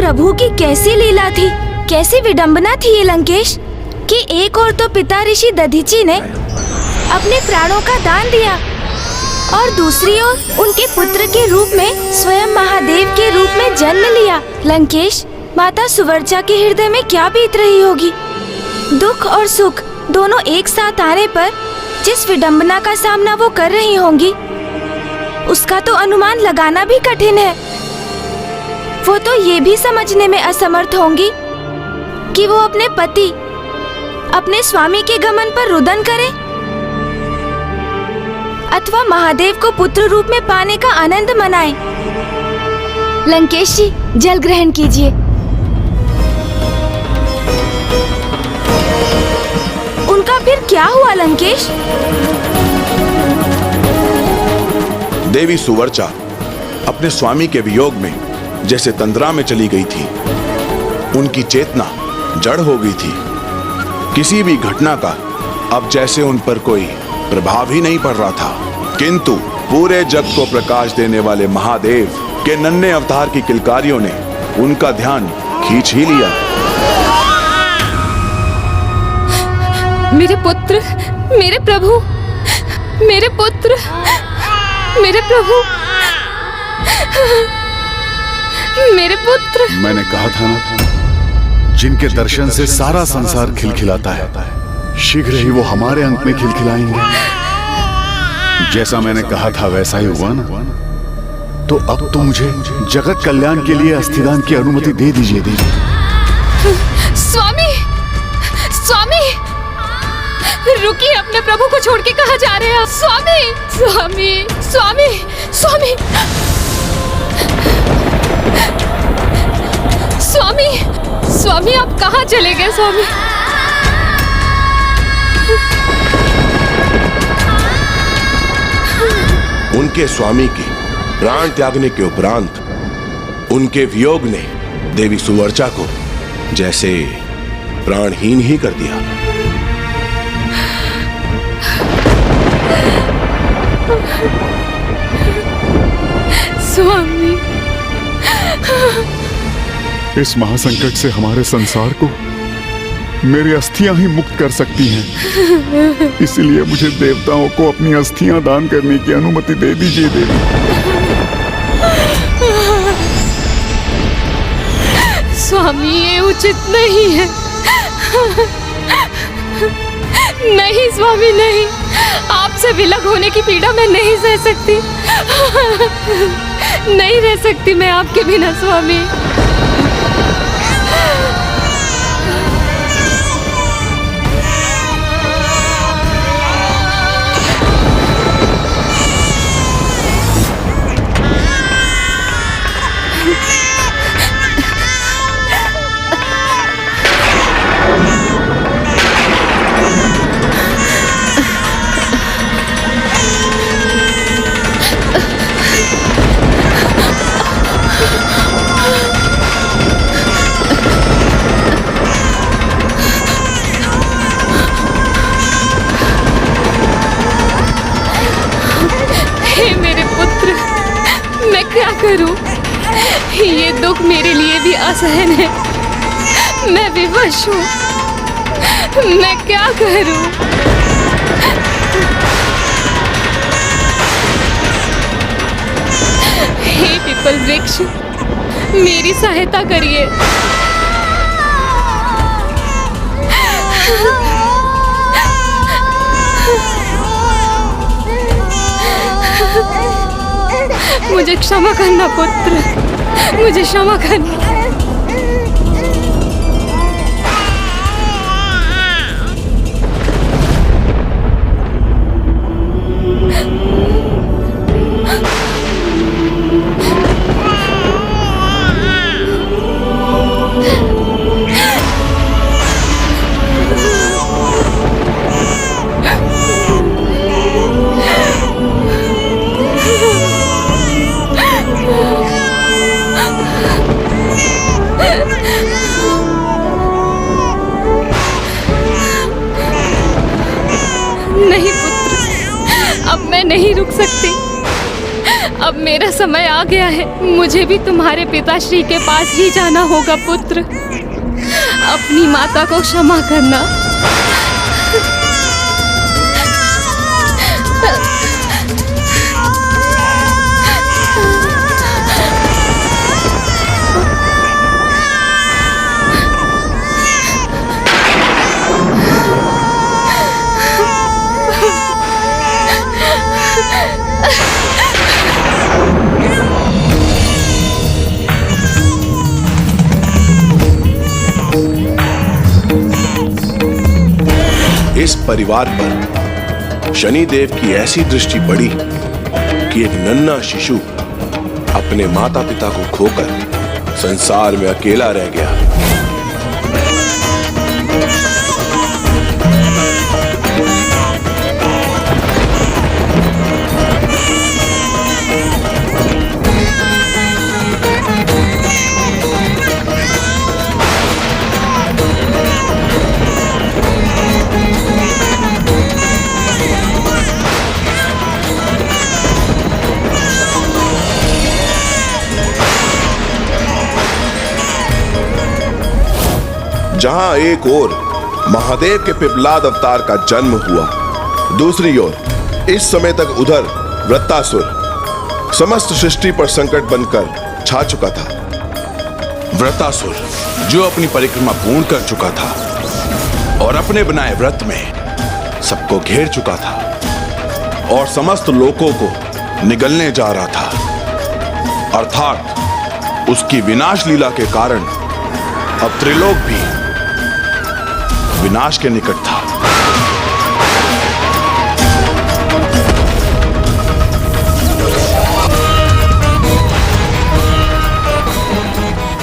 प्रभु की कैसी लीला थी, कैसी विडंबना थी ये लंकेश, कि एक ओर तो पिता ऋषि दधीची ने अपने प्राणों का दान दिया और दूसरी ओर उनके पुत्र के रूप में स्वयं महादेव के रूप में जन्म लिया। लंकेश, माता सुवर्चा के हृदय में क्या बीत रही होगी। दुख और सुख दोनों एक साथ आने पर जिस विडंबना का सामना वो कर रही होंगी, उसका तो अनुमान लगाना भी कठिन है। वो तो ये भी समझने में असमर्थ होंगी कि वो अपने पति, अपने स्वामी के गमन पर रुदन करे अथवा महादेव को पुत्र रूप में पाने का आनंद मनाए। लंकेश जी, जल ग्रहण कीजिए। उनका फिर क्या हुआ लंकेश? देवी सुवर्चा अपने स्वामी के वियोग में जैसे तंद्रा में चली गई थी। उनकी चेतना जड़ हो गई थी। किसी भी घटना का अब जैसे उन पर कोई प्रभाव ही नहीं पड़ रहा था। किंतु पूरे जग को प्रकाश देने वाले महादेव के नन्हे अवतार की किलकारियों ने उनका ध्यान खींच ही लिया। मेरे पुत्र, मेरे प्रभु, मेरे पुत्र, मेरे प्रभु, मेरे पुत्र। मैंने कहा था ना, जिनके दर्शन से सारा संसार खिलखिलाता है, शीघ्र ही वो हमारे अंक में खिलखिलाएंगे। जैसा मैंने कहा था वैसा ही हुआ ना। तो अब तो मुझे जगत कल्याण के लिए अस्थिदान की अनुमति दे दीजिए देवी। स्वामी, स्वामी, रुकिए, अपने प्रभु को छोड़ के कहाँ जा रहे हैं? स्वामी, स्वामी, स्वामी, स्वामी, स्वामी, स्वामी, आप कहाँ चले गए स्वामी? उनके स्वामी के प्राण त्यागने के उपरांत उनके वियोग ने देवी सुवर्चा को जैसे प्राणहीन ही कर दिया। स्वामी, इस महासंकट से हमारे संसार को मेरी अस्थियां ही मुक्त कर सकती हैं। इसलिए मुझे देवताओं को अपनी अस्थियां दान करने की अनुमति दे दीजिए देवी। स्वामी, ये उचित नहीं है। नहीं स्वामी, नहीं, आपसे विलग होने की पीड़ा मैं नहीं सह सकती। नहीं रह सकती मैं आपके बिना स्वामी। करूं? ये दुख मेरे लिए भी असहन है। मैं विवश हूं। मैं क्या करूं? हे पीपल वृक्ष, मेरी सहायता करिए। मुझे क्षमा करना पुत्र, मुझे क्षमा करना। नहीं पुत्र, अब मैं नहीं रुक सकती। अब मेरा समय आ गया है, मुझे भी तुम्हारे पिताश्री के पास ही जाना होगा पुत्र। अपनी माता को क्षमा करना। इस परिवार पर शनि देव की ऐसी दृष्टि पड़ी कि एक नन्हा शिशु अपने माता पिता को खोकर संसार में अकेला रह गया। जहां एक ओर महादेव के पिपलाद अवतार का जन्म हुआ, दूसरी ओर इस समय तक उधर वृत्तासुर समस्त सृष्टि पर संकट बनकर छा चुका था। वृत्तासुर जो अपनी परिक्रमा पूर्ण कर चुका था और अपने बनाए व्रत में सबको घेर चुका था और समस्त लोकों को निगलने जा रहा था, अर्थात उसकी विनाश लीला के कारण अब त्रिलोक भी विनाश के निकट था।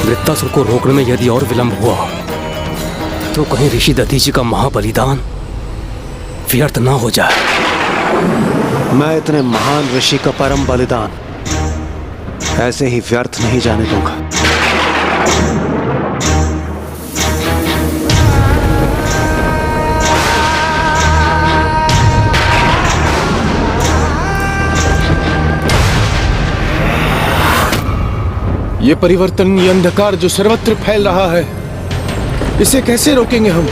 वृत्तासुर को रोकने में यदि और विलंब हुआ तो कहीं ऋषि दधीचि का महाबलिदान व्यर्थ ना हो जाए। मैं इतने महान ऋषि का परम बलिदान ऐसे ही व्यर्थ नहीं जाने दूंगा। ये परिवर्तन, ये अंधकार जो सर्वत्र फैल रहा है, इसे कैसे रोकेंगे हम?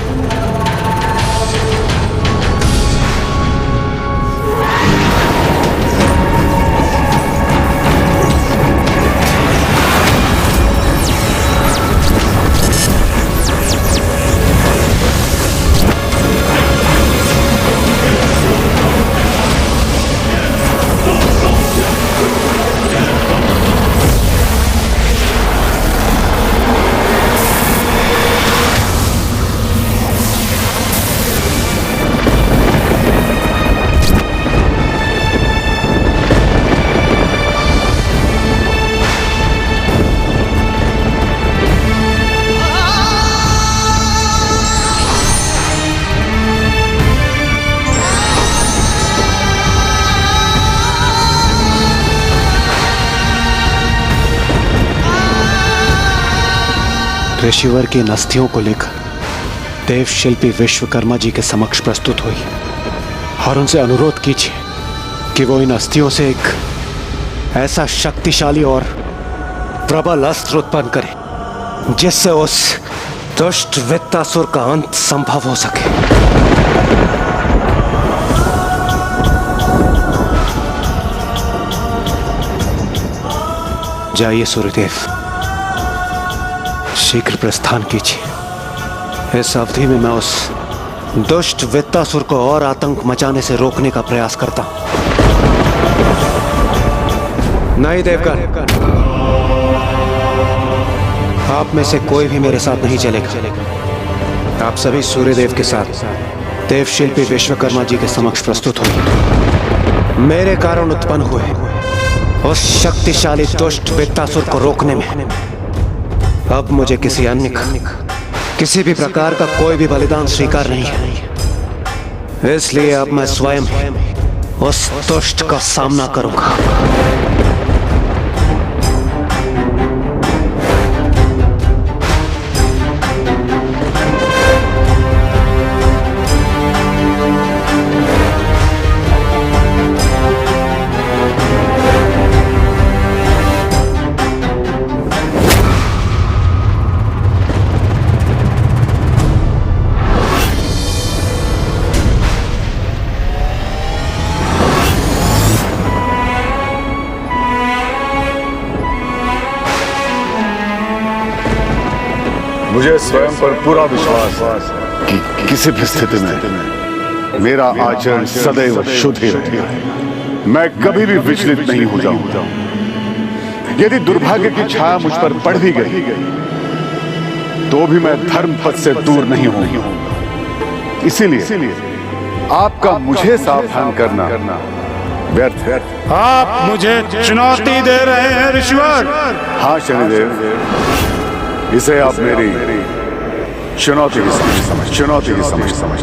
ऋषिवर की इन अस्थियों को लेकर देव शिल्पी विश्वकर्मा जी के समक्ष प्रस्तुत हुई और उनसे अनुरोध कीजिए कि वो इन अस्थियों से एक ऐसा शक्तिशाली और प्रबल अस्त्र उत्पन्न करे जिससे उस दुष्ट वृत्तासुर का अंत संभव हो सके। जाइए सूर्यदेव, शीघ्र प्रस्थान कीजिए। इस अवधि में मैं उस दुष्ट वृत्तासुर को और आतंक मचाने से रोकने का प्रयास करता हूं। नहीं देवगण, आप में से कोई भी मेरे साथ नहीं चलेगा। आप सभी सूर्यदेव के साथ देवशिल्पी विश्वकर्मा जी के समक्ष प्रस्तुत होंगे। मेरे कारण उत्पन्न हुए उस शक्तिशाली दुष्ट वृत्तासुर को रोकने में अब मुझे किसी अन्य का, किसी भी प्रकार का कोई भी बलिदान स्वीकार नहीं है। इसलिए अब मैं स्वयं उस दुष्ट का सामना करूंगा। मुझे स्वयं पर पूरा विश्वास है कि किसी भी स्थिति में मेरा आचरण सदैव शुद्ध ही रहेगा। मैं कभी भी विचलित नहीं हो जाऊंगा। यदि दुर्भाग्य की छाया मुझ पर पड़ भी गई तो भी मैं धर्म पथ से दूर नहीं होऊंगा। इसीलिए आपका मुझे सावधान करना व्यर्थ है। आप मुझे चुनौती दे रहे हैं ऋषिवर? हाँ शनिदेव, इसे आप मेरी चुनौती की समझ।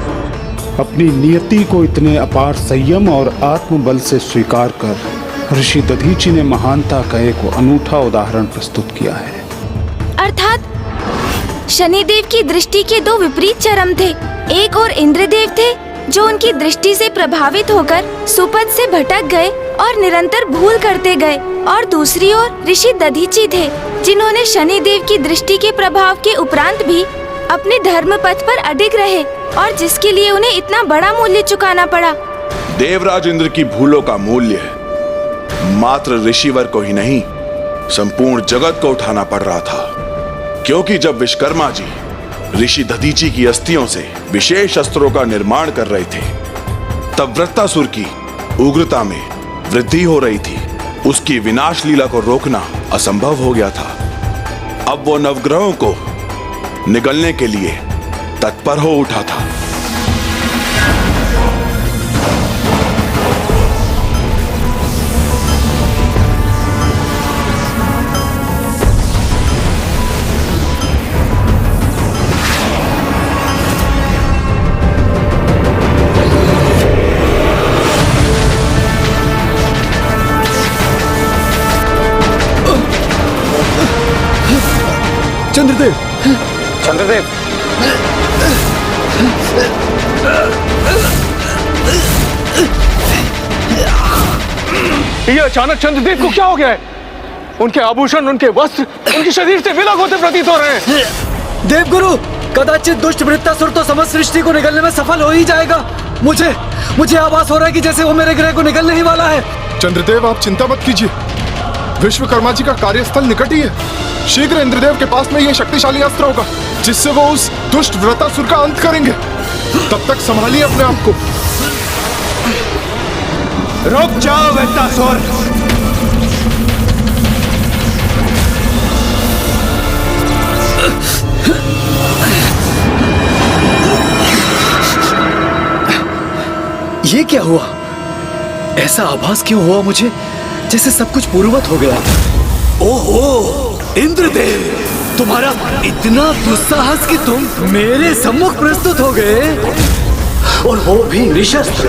अपनी नियति को इतने अपार संयम और आत्मबल से स्वीकार कर ऋषि दधीचि ने महानता का एक अनूठा उदाहरण प्रस्तुत किया है। अर्थात शनिदेव की दृष्टि के दो विपरीत चरम थे। एक और इंद्रदेव थे जो उनकी दृष्टि से प्रभावित होकर सुपथ से भटक गए और निरंतर भूल करते गए, और दूसरी ओर ऋषि दधीचि थे जिन्होंने शनिदेव की दृष्टि के प्रभाव के उपरांत भी अपने धर्म पथ पर अडिग रहे, और जिसके लिए उन्हें इतना बड़ा मूल्य चुकाना पड़ा। देवराज इंद्र की भूलों का मूल्य मात्र ऋषिवर को ही नहीं, संपूर्ण जगत को उठाना पड़ रहा था। क्योंकि जब विश्वकर्मा जी ऋषि दधीचि की अस्थियों से विशेष अस्त्रों का निर्माण कर रहे थे, तब वृत्तासुर की उग्रता में वृद्धि हो रही थी। उसकी विनाश लीला को रोकना असंभव हो गया था। अब वो नवग्रहों को निगलने के लिए तत्पर हो उठा था। चंद्रदेव, चंद्रदेव, ये अचानक चंद्रदेव को क्या हो गया है? उनके आभूषण, उनके वस्त्र, उनके शरीर से विलग होते प्रतीत हो रहे हैं। देवगुरु, कदाचित दुष्ट वृत्तासुर तो समस्त सृष्टि को निगलने में सफल हो ही जाएगा। मुझे आभास हो रहा है कि जैसे वो मेरे ग्रह को निगलने ही वाला है। चंद्रदेव, आप चिंता मत कीजिए, विश्वकर्मा जी का कार्यस्थल निकट ही है। शीघ्र इंद्रदेव के पास में यह शक्तिशाली अस्त्र होगा जिससे वो उस दुष्ट वृत्तासुर का अंत करेंगे। तब तक संभालिए अपने आप को। रुक जाओ वृत्तासुर। ये क्या हुआ? ऐसा आभास क्यों हुआ मुझे जैसे सब कुछ पूर्ववत हो गया? ओहो इंद्रदेव, तुम्हारा इतना दुस्साहस कि तुम मेरे सम्मुख प्रस्तुत हो गए, और वो भी निशस्त्र।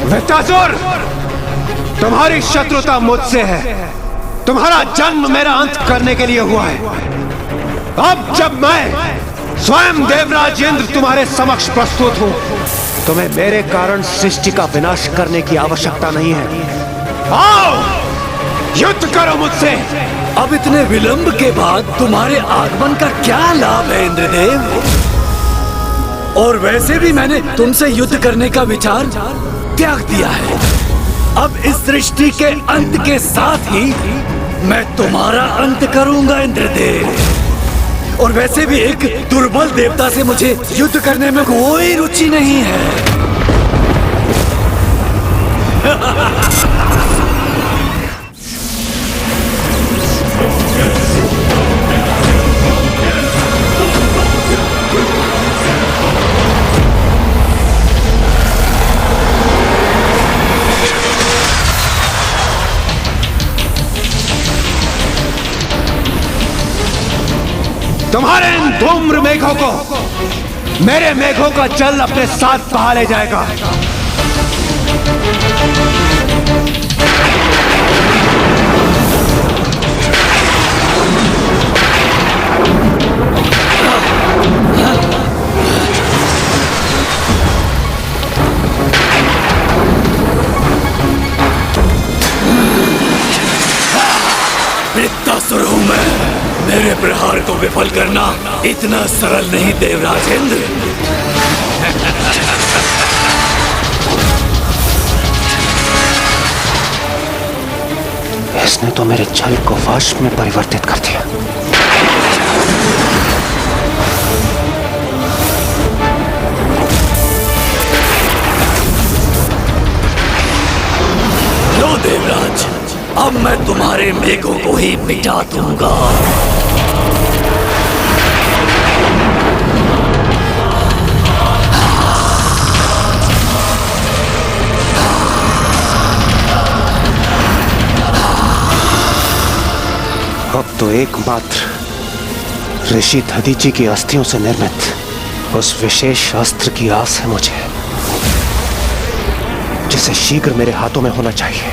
वृत्तासुर, तुम्हारी शत्रुता मुझसे है। तुम्हारा जन्म मेरा अंत करने के लिए हुआ है। अब जब मैं स्वयं देवराज इंद्र तुम्हारे समक्ष प्रस्तुत हूं, तुम्हें मेरे कारण सृष्टि का विनाश करने की आवश्यकता नहीं है। आओ, युद्ध करो मुझसे। अब इतने विलंब के बाद तुम्हारे आगमन का क्या लाभ है इंद्रदेव? और वैसे भी मैंने तुमसे युद्ध करने का विचार त्याग दिया है। अब इस सृष्टि के अंत के साथ ही मैं तुम्हारा अंत करूंगा इंद्रदेव। और वैसे भी एक दुर्बल देवता से मुझे युद्ध करने में कोई रुचि नहीं है। तुम्हारे इन धूम्र मेघों को मेरे मेघों का जल अपने साथ बहा ले जाएगा। वृत्तासुर हूं मैं। मेरे प्रहार को विफल करना इतना सरल नहीं देवराज इंद्र। इसने तो मेरे छल को वश में परिवर्तित कर दिया। लो देवराज, अब मैं तुम्हारे मेघों को ही मिटा दूंगा। अब तो एकमात्र ऋषि दधीचि की अस्थियों से निर्मित उस विशेष अस्त्र की आस है मुझे, जिसे शीघ्र मेरे हाथों में होना चाहिए,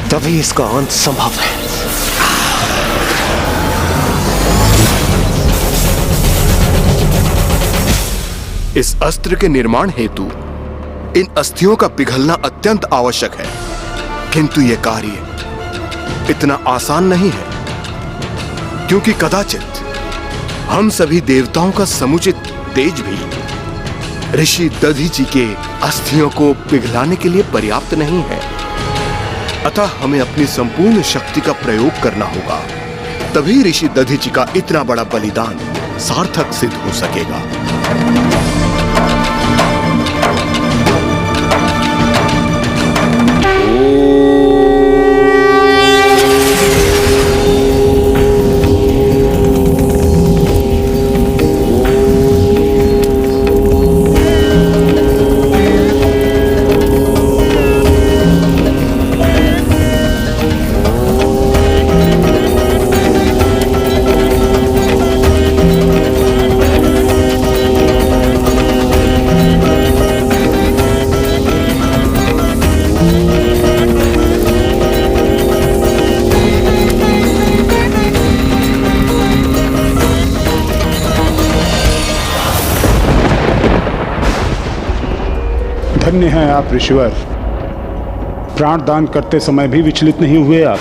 तभी इसका अंत संभव है। इस अस्त्र के निर्माण हेतु इन अस्थियों का पिघलना अत्यंत आवश्यक है, किंतु यह कार्य इतना आसान नहीं है, क्योंकि कदाचित हम सभी देवताओं का समुचित तेज भी ऋषि दधीचि के अस्थियों को पिघलाने के लिए पर्याप्त नहीं है। अतः हमें अपनी संपूर्ण शक्ति का प्रयोग करना होगा, तभी ऋषि दधीचि का इतना बड़ा बलिदान सार्थक सिद्ध हो सकेगा। धन्य हैं आप ऋषिवर, प्राण दान करते समय भी विचलित नहीं हुए आप।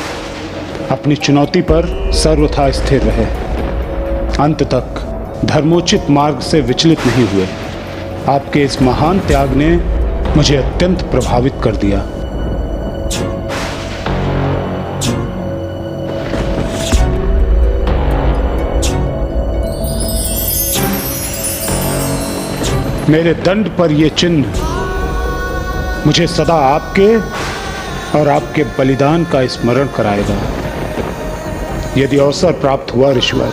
अपनी चुनौती पर सर्वथा स्थिर रहे, अंत तक धर्मोचित मार्ग से विचलित नहीं हुए। आपके इस महान त्याग ने मुझे अत्यंत प्रभावित कर दिया। मेरे दंड पर यह चिन्ह मुझे सदा आपके और आपके बलिदान का स्मरण कराएगा। यदि अवसर प्राप्त हुआ ऋषिवर,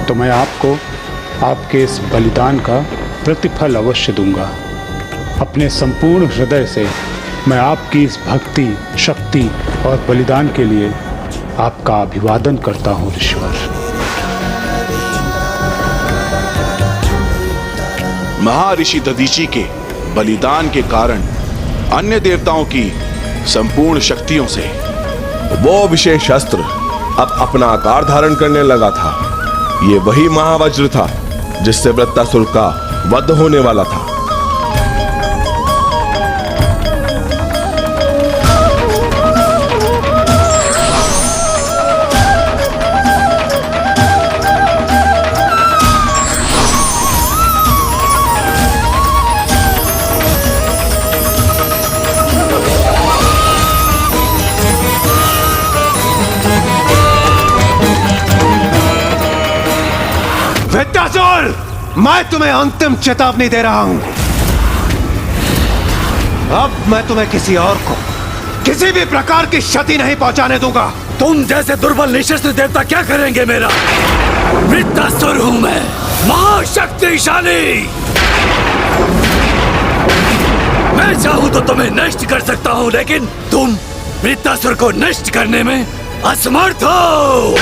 तो मैं आपको आपके इस बलिदान का प्रतिफल अवश्य दूंगा। अपने संपूर्ण हृदय से मैं आपकी इस भक्ति, शक्ति और बलिदान के लिए आपका अभिवादन करता हूँ ऋषिवर। महर्षि दधीचि के बलिदान के कारण अन्य देवताओं की संपूर्ण शक्तियों से वो विशेष अस्त्र अब अपना आकार धारण करने लगा था। ये वही महावज्र था जिससे वृत्तासुर का वध होने वाला था। मैं तुम्हें अंतिम चेतावनी दे रहा हूं। अब मैं तुम्हें किसी और को किसी भी प्रकार की क्षति नहीं पहुंचाने दूंगा। तुम जैसे दुर्बल निशस्त्र देवता क्या करेंगे मेरा? वृत्तासुर हूं मैं, महाशक्तिशाली। मैं चाहूं तो तुम्हें नष्ट कर सकता हूं, लेकिन तुम वृत्तासुर को नष्ट करने में असमर्थ हो।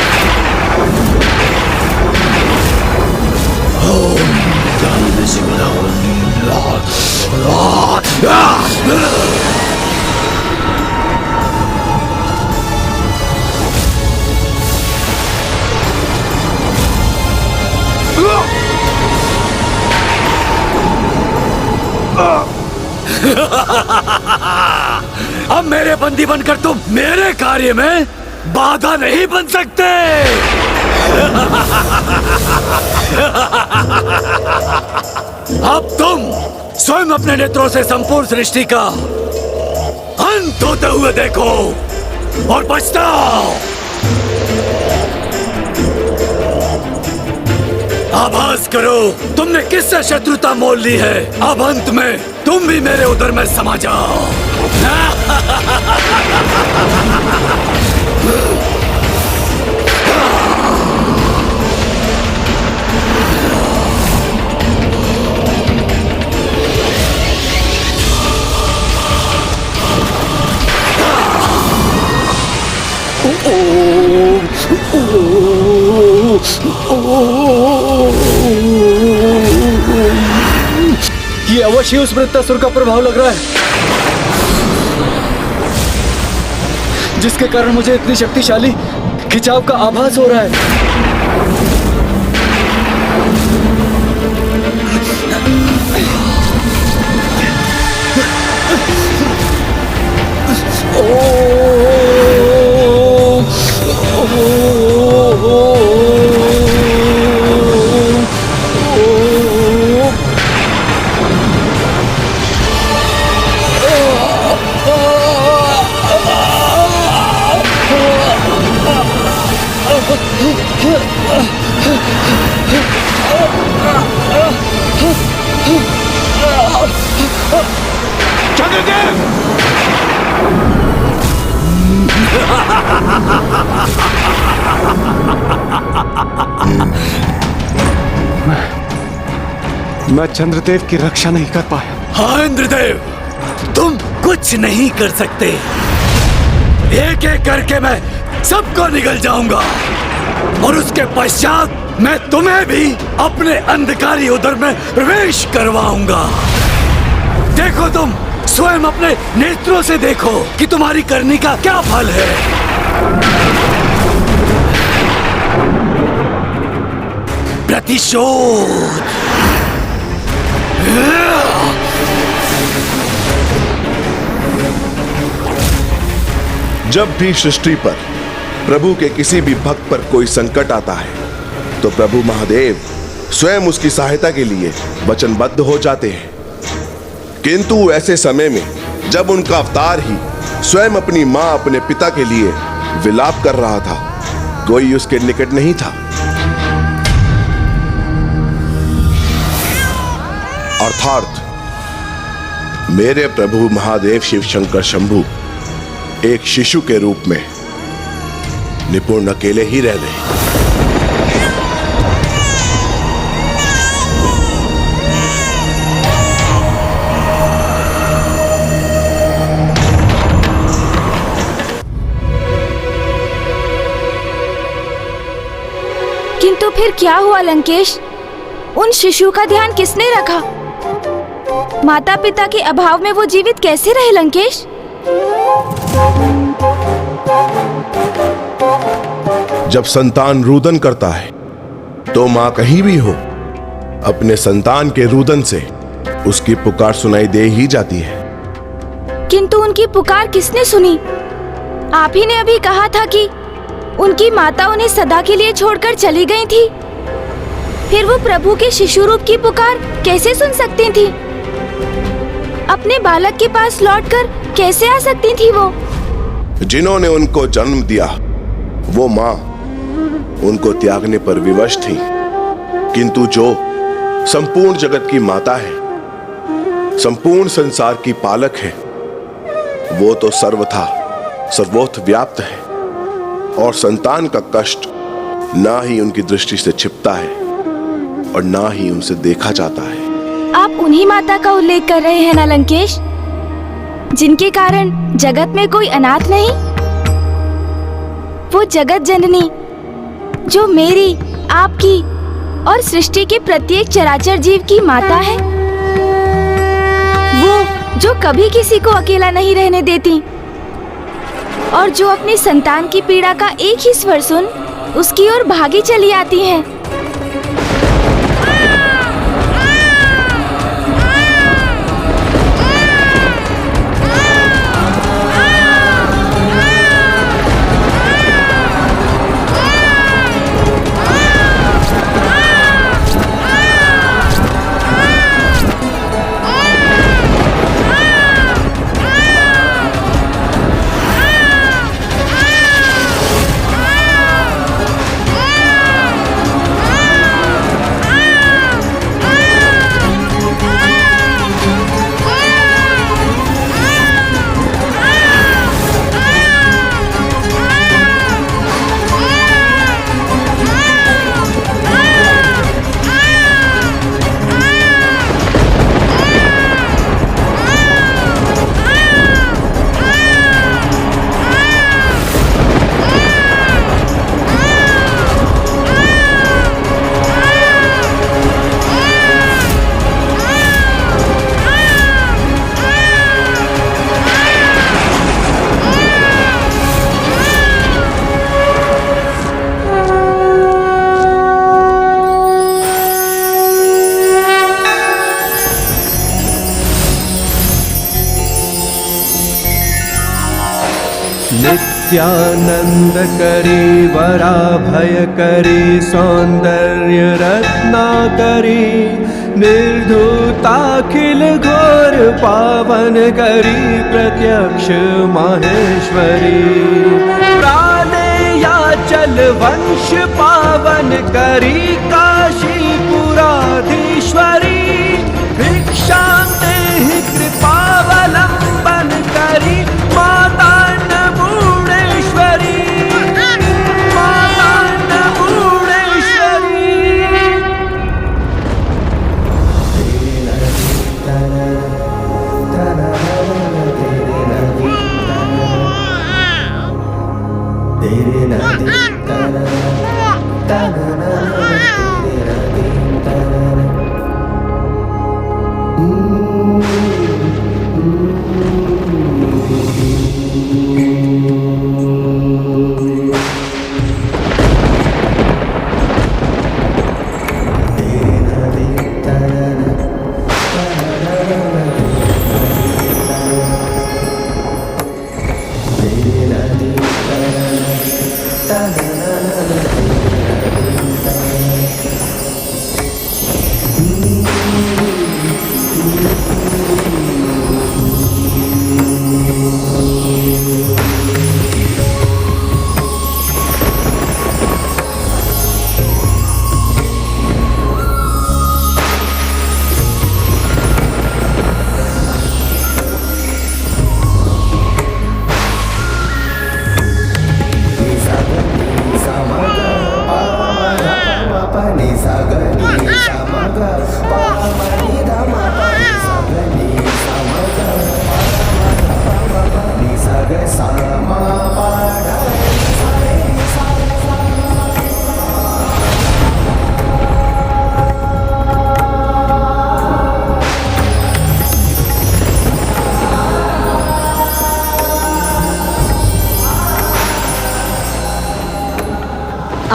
अब मेरे बंदी बनकर तुम मेरे कार्य में बाधा नहीं बन सकते। अब तुम स्वयं अपने नेत्रों से संपूर्ण सृष्टि का अंत होते हुए देखो। और पछताओ। आभास करो तुमने किससे शत्रुता मोल ली है। अब अंत में तुम भी मेरे उदर में समा जाओ। ये अवश्य उस वृत्तासुर का प्रभाव लग रहा है, जिसके कारण मुझे इतनी शक्तिशाली खिंचाव का आभास हो रहा है। मैं चंद्रदेव की रक्षा नहीं कर पाया। हाँ इंद्रदेव, तुम कुछ नहीं कर सकते। एक एक करके मैं सबको निगल जाऊंगा और उसके पश्चात मैं तुम्हें भी अपने अंधकारी उदर में प्रवेश करवाऊंगा। देखो, तुम स्वयं अपने नेत्रों से देखो कि तुम्हारी करनी का क्या फल है। प्रतिशोध। जब भी सृष्टि पर प्रभु के किसी भी भक्त पर कोई संकट आता है तो प्रभु महादेव स्वयं उसकी सहायता के लिए वचनबद्ध हो जाते हैं। किंतु ऐसे समय में जब उनका अवतार ही स्वयं अपनी मां अपने पिता के लिए विलाप कर रहा था, कोई उसके निकट नहीं था। अर्थात मेरे प्रभु महादेव शिव शंकर शंभू एक शिशु के रूप में निपुण अकेले ही रह गए। किंतु फिर क्या हुआ लंकेश? उन शिशु का ध्यान किसने रखा? माता पिता के अभाव में वो जीवित कैसे रहे लंकेश? जब संतान रुदन करता है तो मां कहीं भी हो, अपने संतान के रुदन से उसकी पुकार सुनाई दे ही जाती है। किंतु उनकी पुकार किसने सुनी? आप ही ने अभी कहा था कि उनकी माता उन्हें सदा के लिए छोड़कर चली गई थी। फिर वो प्रभु के शिशु रूप की पुकार कैसे सुन सकती थी? अपने बालक के पास लौटकर कैसे आ सकती थी वो? जिन्होंने उनको जन्म दिया वो मां उनको त्यागने पर विवश थी, किंतु जो संपूर्ण जगत की माता है, संपूर्ण संसार की पालक है, वो तो सर्वथा सर्वोत्थ व्याप्त है और संतान का कष्ट ना ही उनकी दृष्टि से छिपता है और ना ही उनसे देखा जाता है। आप उन्हीं माता का उल्लेख कर रहे हैं ना लंकेश, जिनके कारण जगत में कोई अनाथ नहीं? वो जगत जननी जो मेरी, आपकी और सृष्टि के प्रत्येक चराचर जीव की माता है, वो जो कभी किसी को अकेला नहीं रहने देती और जो अपनी संतान की पीड़ा का एक ही स्वर सुन उसकी ओर भागी चली आती हैं। नित्यानंद करी वराभय करी सौंदर्य रत्नाकरी निर्धूताखिल घोर पावन करी प्रत्यक्ष माहेश्वरी प्राणेया चल वंश पावन करी काशीपुराधीश्वरी भिक्षा देहि कृपावलंबन करी माता अन्नपूर्णेश्वरी माता अन्नपूर्णेश्वरी।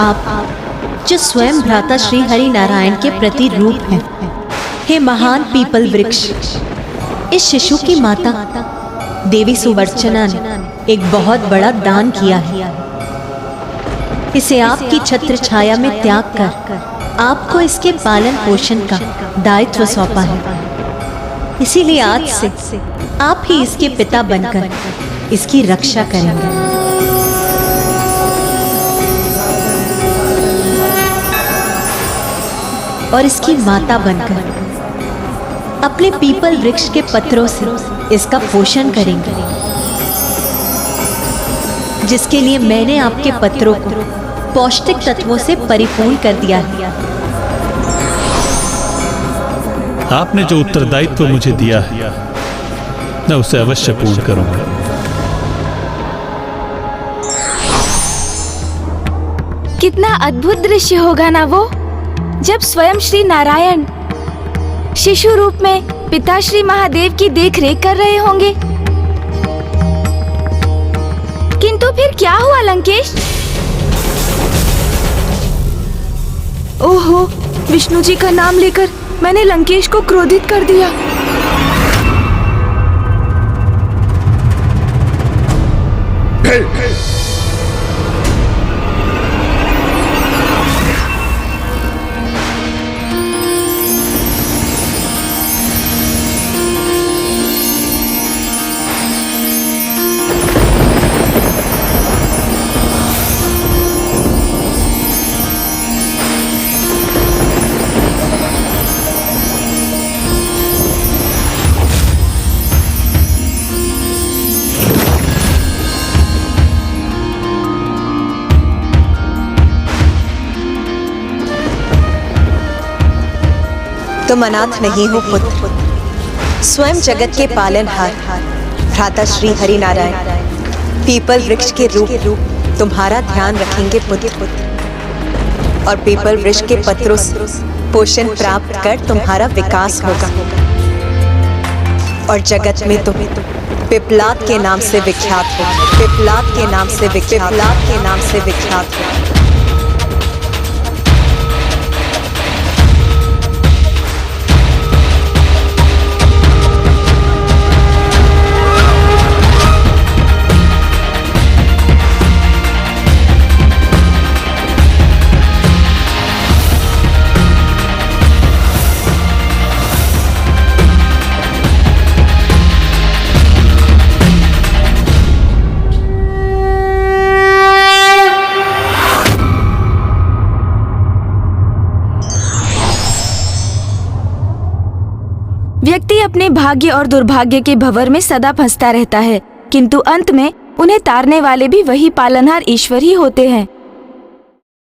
आप जो स्वयं भ्राता श्री हरि नारायण के प्रति रूप हैं, हे महान पीपल वृक्ष, इस शिशु की माता देवी सुवर्चना ने एक बहुत बड़ा दान किया है। इसे आपकी छत्र छाया में त्याग कर आपको इसके पालन पोषण का दायित्व सौंपा है। इसीलिए आज से आप ही इसके पिता बनकर इसकी रक्षा करेंगे। और इसकी माता बनकर अपने पीपल वृक्ष के पत्रों से इसका पोषण करेंगे, जिसके लिए मैंने आपके पत्रों को पौष्टिक तत्वों से परिपूर्ण कर दिया है। आपने जो उत्तरदायित्व मुझे दिया है, मैं उसे अवश्य पूर्ण करूंगा। कितना अद्भुत दृश्य होगा ना वो, जब स्वयं श्री नारायण शिशु रूप में पिता श्री महादेव की देखरेख कर रहे होंगे। किंतु फिर क्या हुआ लंकेश? ओहो, विष्णु जी का नाम लेकर मैंने लंकेश को क्रोधित कर दिया। तुम अनाथ नहीं हो पुत्र, स्वयं जगत के पालनहार भ्राता श्री हरि नारायण पीपल वृक्ष के रूप तुम्हारा ध्यान रखेंगे पुत्र, और पीपल वृक्ष के पत्रों से पोषण प्राप्त कर तुम्हारा विकास होगा, और जगत में तुम पिपलाद के नाम से विख्यात हो, पिपलाद के नाम से पिपलाद के नाम से विख्यात हो। व्यक्ति अपने भाग्य और दुर्भाग्य के भंवर में सदा फंसता रहता है, किंतु अंत में उन्हें तारने वाले भी वही पालनहार ईश्वर ही होते हैं।